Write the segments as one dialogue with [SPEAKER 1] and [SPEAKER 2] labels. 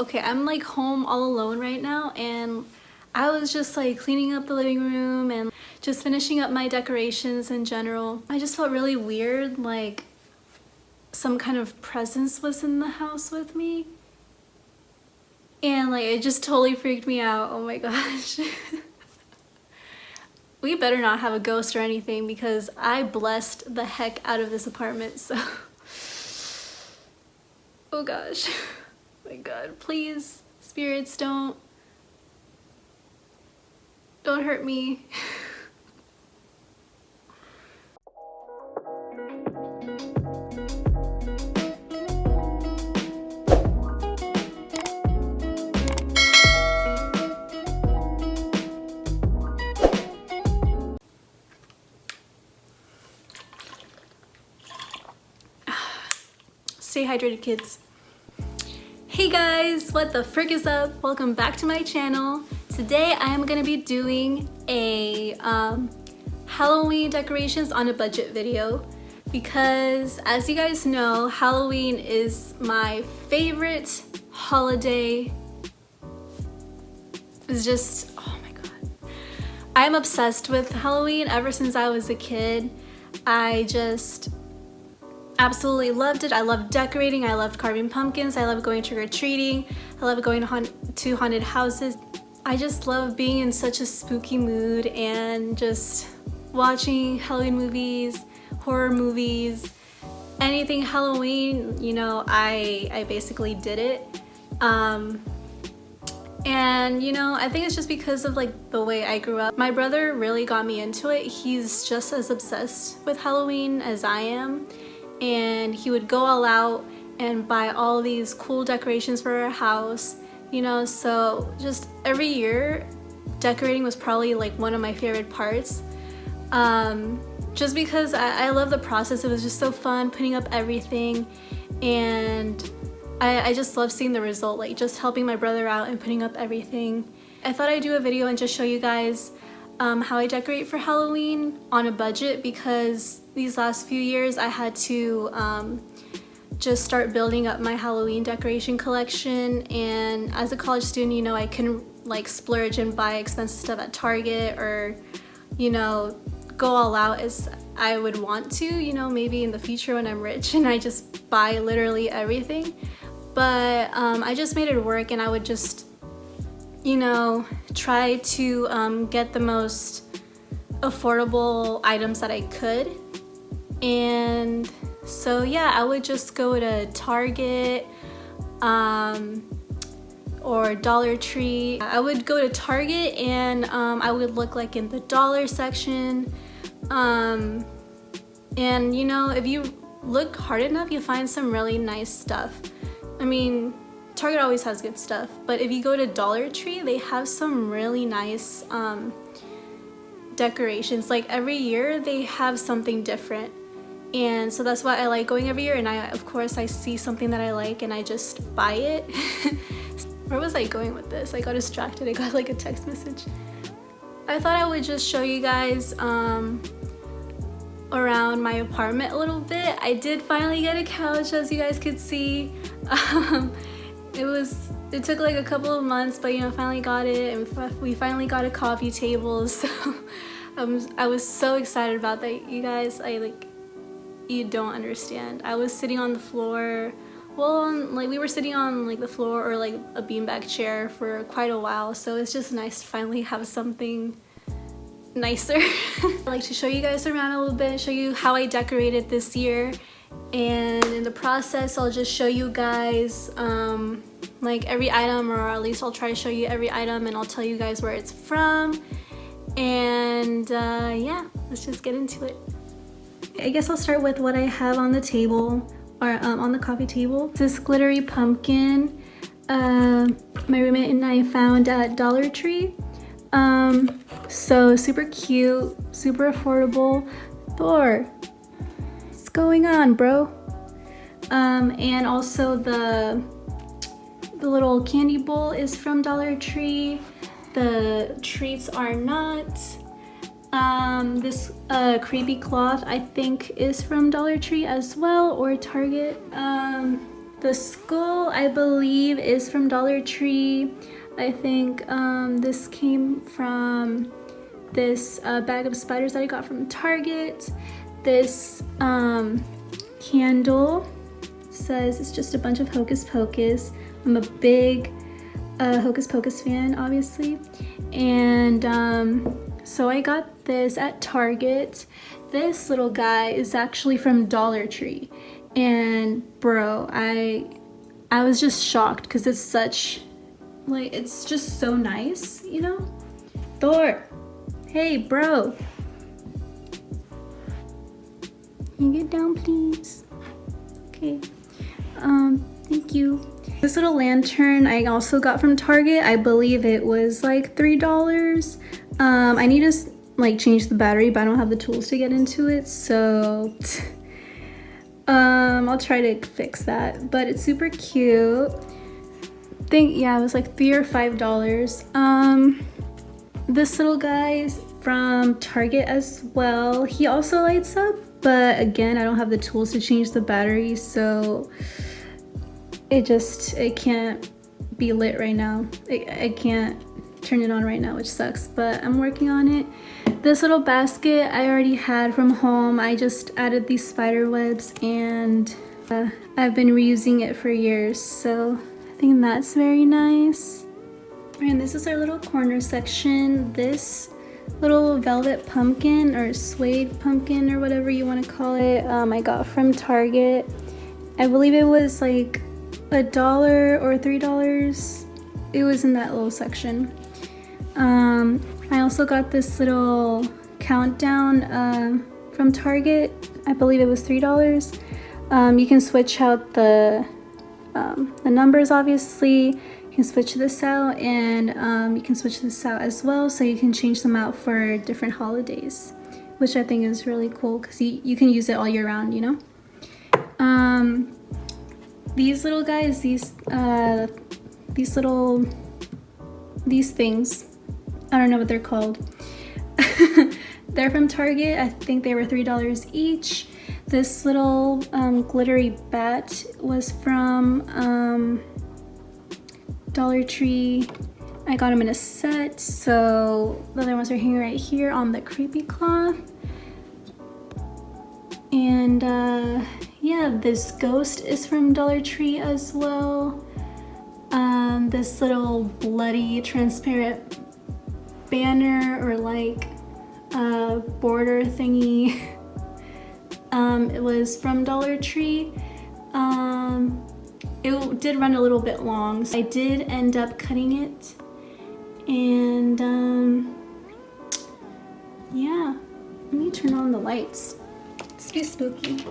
[SPEAKER 1] okay, I'm like home all alone right now, and I was just like cleaning up the living room and just finishing up my decorations in general. I just felt really weird, like some kind of presence was in the house with me. And like it just totally freaked me out. Oh my gosh. We better not have a ghost or anything because I blessed the heck out of this apartment, so. Oh gosh. Oh my god, please, spirits, don't hurt me. Stay hydrated, kids. Hey guys, what the frick is up? Welcome back to my channel. Today I am gonna be doing a Halloween decorations on a budget video because, as you guys know, Halloween is my favorite holiday. It's just, oh my god. I'm obsessed with Halloween ever since I was a kid. I just absolutely loved it. I loved decorating, I loved carving pumpkins, I loved going trick-or-treating, I loved going to haunted houses. I just love being in such a spooky mood and just watching Halloween movies, horror movies, anything Halloween, you know, I basically did it. And you know, I think it's just because of like the way I grew up. My brother really got me into it. He's just as obsessed with Halloween as I am. And he would go all out and buy all these cool decorations for our house, you know, so just every year decorating was probably like one of my favorite parts, just because I love the process. It was just so fun putting up everything, and I just love seeing the result, like just helping my brother out and putting up everything. I thought I'd do a video and just show you guys how I decorate for Halloween on a budget, because these last few years I had to just start building up my Halloween decoration collection, and as a college student, you know, I can like splurge and buy expensive stuff at Target, or you know, go all out as I would want to, you know, maybe in the future when I'm rich and I just buy literally everything. But I just made it work, and I would just, you know, try to get the most affordable items that I could. And so yeah, I would just go to Target or Dollar Tree. I would go to Target and I would look like in the dollar section, and you know, if you look hard enough, you find some really nice stuff. I mean, Target always has good stuff, but if you go to Dollar Tree, they have some really nice decorations. Like every year they have something different, and so that's why I like going every year. And of course I see something that I like and I just buy it. Where was I going with this? I got distracted. I got like a text message. I thought I would just show you guys around my apartment a little bit. I did finally get a couch, as you guys could see. It took like a couple of months, but you know, finally got it, and we finally got a coffee table. So I was so excited about that, you guys. You don't understand. I was sitting on the floor. Well, like we were sitting on like the floor or like a beanbag chair for quite a while, so it's just nice to finally have something nicer. I like to show you guys around a little bit, show you how I decorated this year, and in the process I'll just show you guys like every item, or at least I'll try to show you every item, and I'll tell you guys where it's from. And yeah, let's just get into it. I guess I'll start with what I have on the table, or on the coffee table. This glittery pumpkin my roommate and I found at Dollar Tree. So super cute, super affordable. Thor, what's going on, bro? And also the little candy bowl is from Dollar Tree. The treats are not. This creepy cloth I think is from Dollar Tree as well, or Target. The skull, I believe, is from Dollar Tree. I think this came from this bag of spiders that I got from Target. This candle says it's just a bunch of Hocus Pocus. I'm a big Hocus Pocus fan, obviously. And so I got this at Target. This little guy is actually from Dollar Tree. And bro, I was just shocked because it's such, like, it's just so nice, you know? Thor, hey bro. Can you get down, please? Okay, thank you. This little lantern I also got from Target. I believe it was like $3. I need to like change the battery, but I don't have the tools to get into it, so I'll try to fix that. But it's super cute. I think, yeah, it was like $3 or $5. This little guy is from Target as well. He also lights up, but again, I don't have the tools to change the battery, so it can't be lit right now. I can't turn it on right now, which sucks, but I'm working on it. This little basket I already had from home. I just added these spider webs, and I've been reusing it for years, so I think that's very nice. And this is our little corner section. This little velvet pumpkin or suede pumpkin or whatever you want to call it, I got from Target. I believe it was like $1 or $3. It was in that little section. I also got this little countdown from Target. I believe it was $3. You can switch out the numbers, obviously. You can switch this out, and you can switch this out as well, so you can change them out for different holidays, which I think is really cool because you can use it all year round, you know? These little guys, these things, I don't know what they're called. They're from Target. I think they were $3 each. This little glittery bat was from Dollar Tree. I got them in a set, so the other ones are hanging right here on the creepy cloth. And yeah, this ghost is from Dollar Tree as well. This little bloody transparent banner or like border thingy, it was from Dollar Tree. It did run a little bit long, so I did end up cutting it. And yeah, let me turn on the lights. It's too spooky.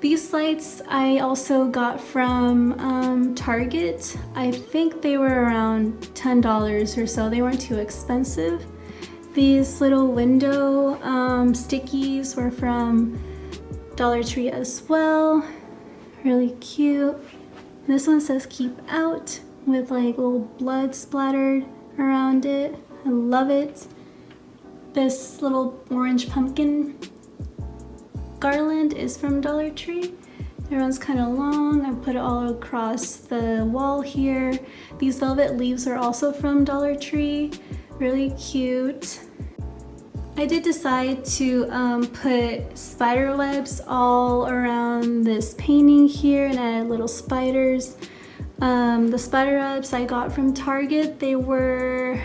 [SPEAKER 1] These lights I also got from Target. I think they were around $10 or so. They weren't too expensive. These little window stickies were from Dollar Tree as well. Really cute. This one says keep out with like little blood splattered around it. I love it. This little orange pumpkin garland is from Dollar Tree. It runs kind of long. I put it all across the wall here. These velvet leaves are also from Dollar Tree. Really cute. I did decide to put spider webs all around this painting here, and I added little spiders. The spider webs I got from Target, they were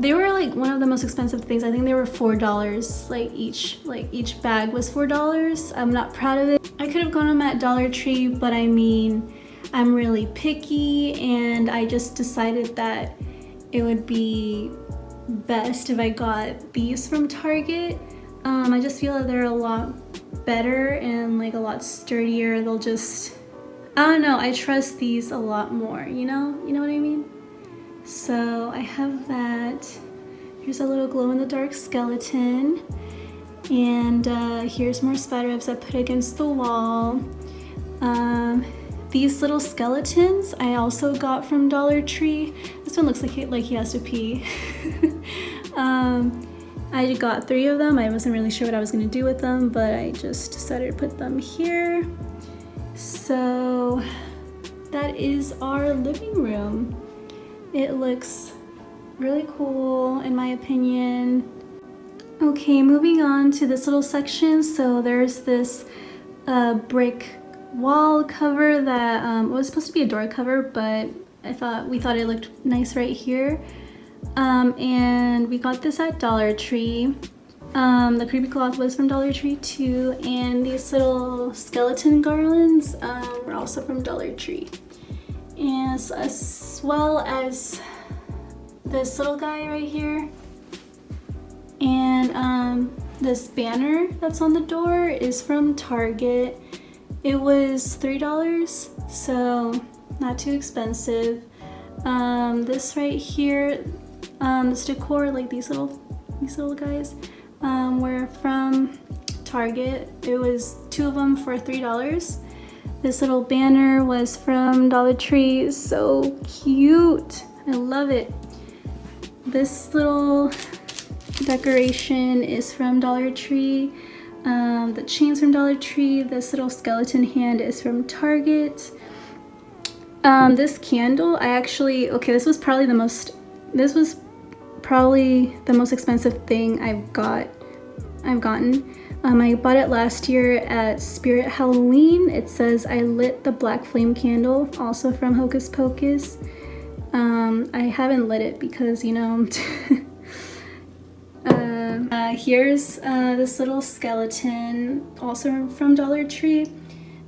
[SPEAKER 1] like one of the most expensive things. I think they were $4 each bag was $4. I'm not proud of it. I could have gone them at Dollar Tree, but I mean, I'm really picky, and I just decided that it would be best if I got these from Target. I just feel that they're a lot better and like a lot sturdier. They'll just, I don't know, I trust these a lot more, you know what I mean? So I have that. Here's a little glow-in-the-dark skeleton, and here's more spider webs I put against the wall. These little skeletons I also got from Dollar Tree. This one looks like he has to pee. I got 3 of them. I wasn't really sure what I was gonna do with them, but I just decided to put them here. So that is our living room. It looks really cool in my opinion. Okay, moving on to this little section. So there's this brick wall cover that was supposed to be a door cover, but we thought it looked nice right here. And we got this at Dollar Tree. The creepy cloth was from Dollar Tree too, and these little skeleton garlands were also from Dollar Tree. And as well as this little guy right here. And this banner that's on the door is from Target. It was $3, so not too expensive. This right here, this decor, like these little guys, were from Target. It was 2 of them for $3. This little banner was from Dollar Tree. So cute. I love it. This little decoration is from Dollar Tree. The chain's from Dollar Tree. This little skeleton hand is from Target. This candle, this was probably the most expensive thing I've gotten. I bought it last year at Spirit Halloween. It says I lit the black flame candle, also from Hocus Pocus. I haven't lit it because, you know, here's this little skeleton, also from Dollar Tree.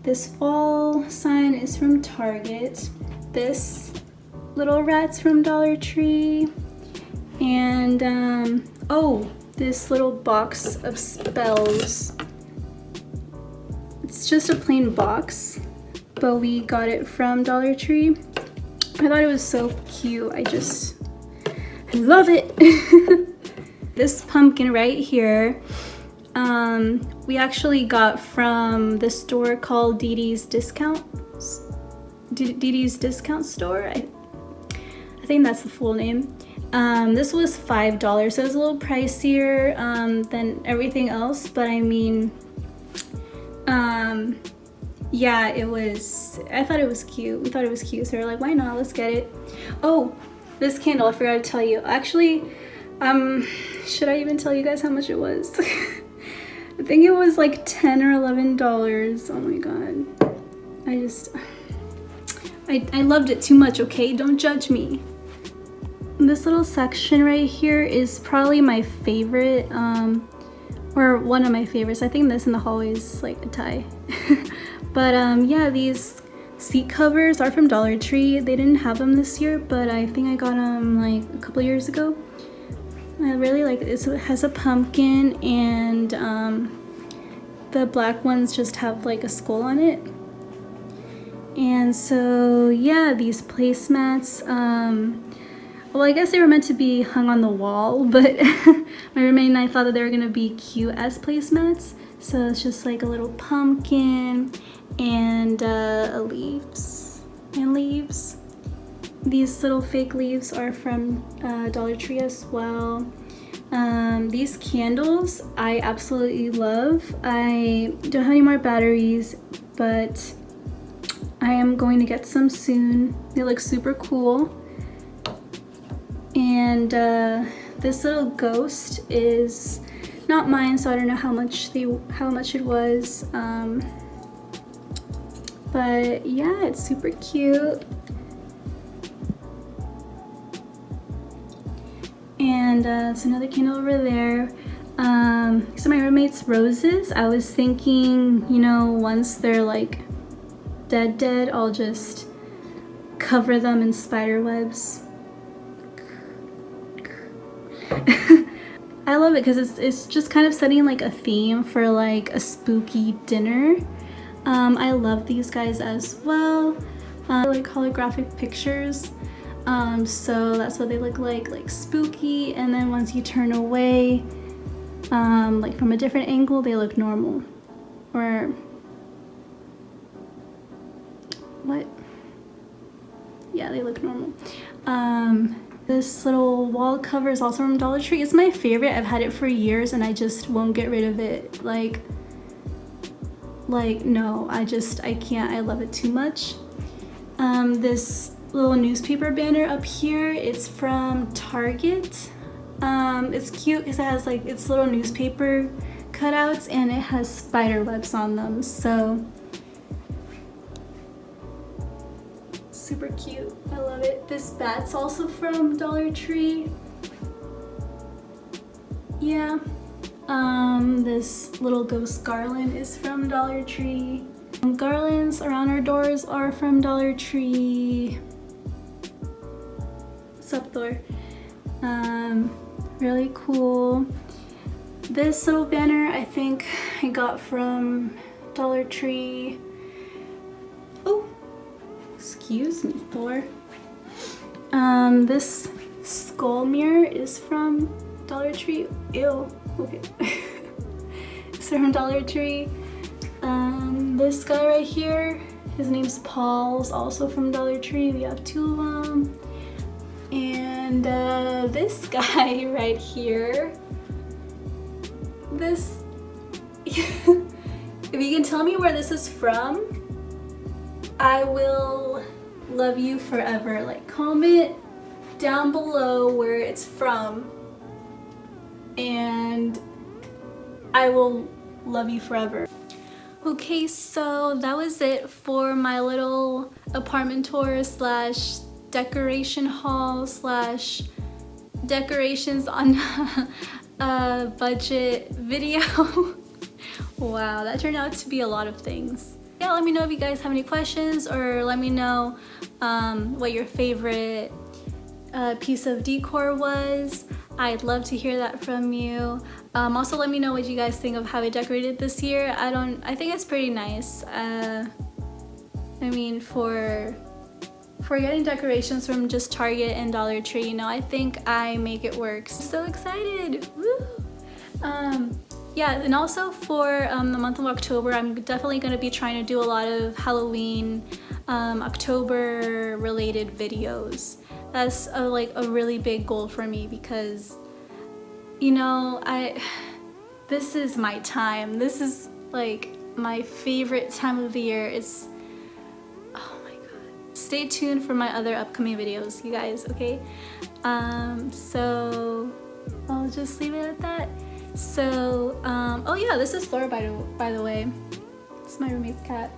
[SPEAKER 1] This fall sign is from Target. This little rat's from Dollar Tree. And, oh, this little box of spells. It's just a plain box, but we got it from Dollar Tree. I thought it was so cute. I love it. This pumpkin right here, we actually got from the store called Dee Dee's Discount Store. I think that's the full name. This was $5, so it was a little pricier than everything else, but I mean, yeah, I thought it was cute. We thought it was cute, so we're like, why not? Let's get it. Oh, this candle, I forgot to tell you. Actually, should I even tell you guys how much it was? I think it was like $10 or $11. Oh my god. I loved it too much, okay? Don't judge me. This little section right here is probably my favorite, or one of my favorites. I think this in the hallway is like a tie. But yeah, these seat covers are from Dollar Tree. They didn't have them this year, but I think I got them like a couple years ago. I really like it. It has a pumpkin, and the black ones just have like a skull on it. And so yeah, these placemats, well, I guess they were meant to be hung on the wall, but my roommate and I thought that they were gonna be cute as placemats. So it's just like a little pumpkin and leaves. These little fake leaves are from Dollar Tree as well. These candles I absolutely love. I don't have any more batteries, but I am going to get some soon. They look super cool. And this little ghost is not mine, so I don't know how much it was. But yeah, it's super cute. And it's another candle over there. So my roommate's roses, I was thinking, you know, once they're like dead, I'll just cover them in spider webs. I love it because it's just kind of setting like a theme for like a spooky dinner. I love these guys as well. Like holographic pictures. So that's what they look like spooky, and then once you turn away, like from a different angle, they look normal. Or what? Yeah, they look normal. This little wall cover is also from Dollar Tree. It's my favorite. I've had it for years and I just won't get rid of it. Like, like, no, I can't. I love it too much. This little newspaper banner up here, it's from Target. It's cute because it has like its little newspaper cutouts and it has spider webs on them, so super cute. I love it. This bat's also from Dollar Tree. Yeah. This little ghost garland is from Dollar Tree. Garlands around our doors are from Dollar Tree. What's up, Thor? Really cool. This little banner I think I got from Dollar Tree. Oh, excuse me, Thor. This skull mirror is from Dollar Tree. Ew, okay. It's from Dollar Tree. This guy right here, his name's Paul, is also from Dollar Tree. We have two of them. And this guy right here, this, if you can tell me where this is from, I will love you forever. Like, comment down below where it's from and I will love you forever. Okay, so that was it for my little apartment tour slash decoration haul slash decorations on a budget video. Wow, that turned out to be a lot of things. Yeah, let me know if you guys have any questions, or let me know what your favorite piece of decor was. I'd love to hear that from you. Also, let me know what you guys think of how I decorated this year. I think it's pretty nice. I mean, for getting decorations from just Target and Dollar Tree, you know, I think I make it work. So excited! Woo! Yeah, and also for the month of October, I'm definitely going to be trying to do a lot of Halloween, October related videos. That's like a really big goal for me because, you know, this is my time. This is like my favorite time of the year. It's, oh my god. Stay tuned for my other upcoming videos, you guys, okay? So I'll just leave it at that. So, oh yeah, this is Flora, by the way. It's my roommate's cat.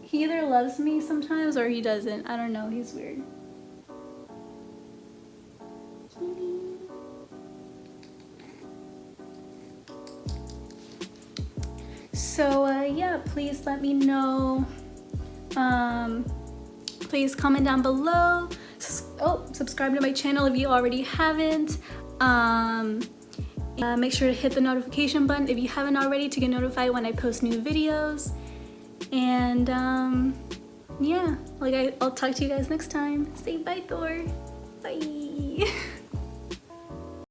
[SPEAKER 1] He either loves me sometimes or he doesn't. I don't know, he's weird. So yeah, please let me know. Please comment down below. Subscribe to my channel if you already haven't. Make sure to hit the notification button if you haven't already to get notified when I post new videos. And yeah, like I'll talk to you guys next time. Say bye, Thor. Bye.